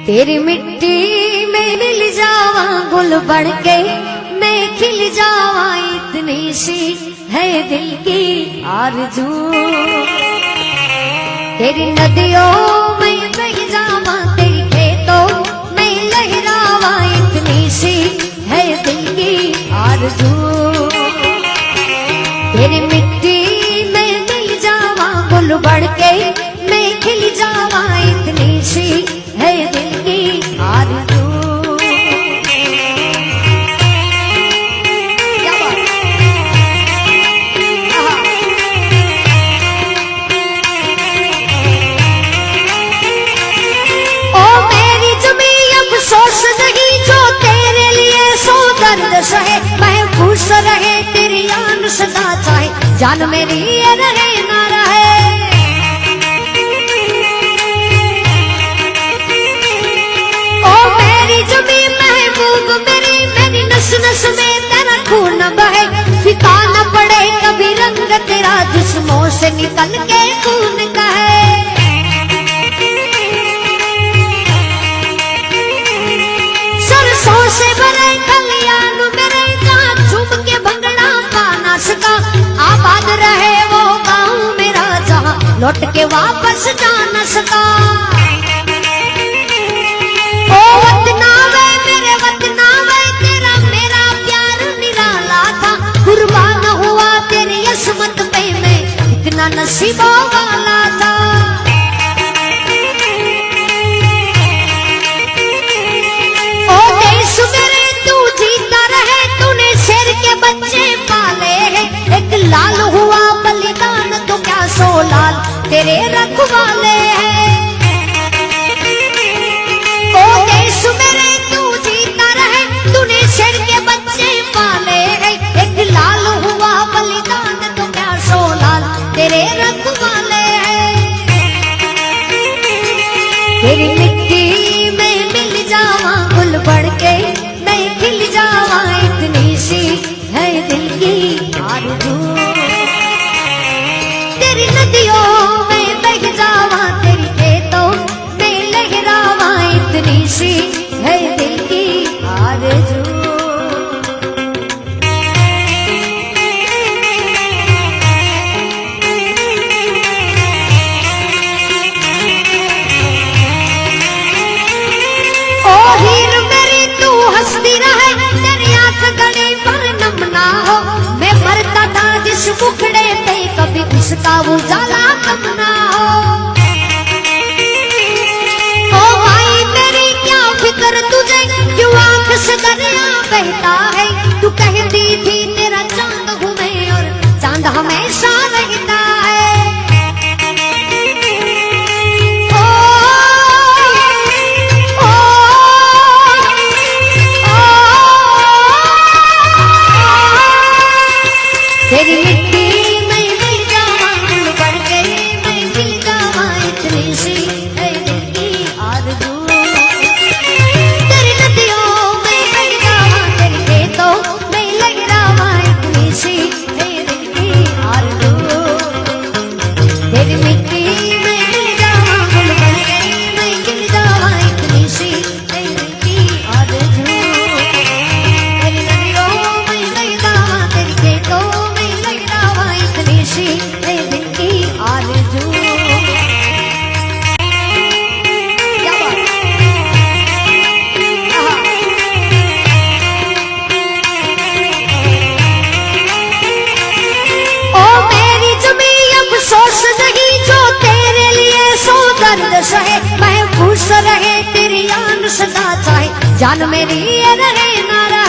तेरी मिट्टी में मिल जावा गुल बढ़ के मैं खिल जावा, इतनी सी है दिल की आरज़ू। तेरी नदियों में बह जावा, तेरी खेतों में लहरावा, इतनी सी है दिल की आरज़ू। तेरी मिट्टी में मिल जावा गुल बढ़ के मैं खिल जावा, इतनी सी है दिल की आरज़ू। सहे महफूज रहे तेरी आन सदा, चाहे जान मेरी ये रहे ना रहे। ओ मेरी जमी महबूब मेरी, मेरी नस नस में तेरा खून बहे, फिका न पड़े कभी रंग तेरा जिस्मों से निकल के खून कहे। सरसों से भरे खलियान मेरे, जहाँ झूम के भंगड़ा पाना सका, आबाद रहे वो गाँव मेरा जहाँ लौट के वापस जा न सका। ओ वतना वे मेरे वतना वे, तेरा मेरा प्यार निराला था, कुर्बान हुआ तेरी असमत पे मैं इतना नसीबों वाला था। बच्चे पाले हैं एक लाल हुआ बलिदान, तो क्या सो लाल तेरे रखवाले हैं। ओ देश मेरे तू जीता रहे, तूने शेर के बच्चे पाले हैं एक लाल हुआ बलिदान, तो क्या सो लाल तेरे रखवाले हैं। तेरी मिट्टी में मिल जावा गुल बढ़ के मैं खिल जावा, इतनी सी है दिल की आरज़ू। तेरी नदियों में बह जावा, तेरी खेतों में लहरावा, इतनी सी है दिल की आरज़ू। ओ हीर मेरी तू हंसती रहे, तेरी आंख गली पर ना हो, मैं मरता था जिस मुखड़े पे कभी उसका उजाला कम ना हो। ओ भाई मेरी क्या फिक्र तुझे, क्यों आंख से दरिया बहता है, तू कहती थी तेरा चांद हूँ मैं और चांद हमेशा रहता है। तेरी मिट्टी में मिल जावा गुल बढ़ के मैं खिल जावा, इतनी सी है दिल की आरज़ू। तेरी नदियों में बह जावा, तेरी खेतों में लहरावा, इतनी सी है दिल की आरज़ू। तेरी मिट्टी में मिल जावा गुल बढ़ के मैं खिल जावा, इतनी सी है दिल की आरज़ू। तेरी नदियों में बह जावा, तेरी खेतों सी है दिल की आरज़ू। ओ मेरी जमी अफसोस नहीं जो तेरे लिए सो दर्द सहे, महफूज रहे तेरी आन सदा, चाहे जान मेरी ये रहे ना रहे।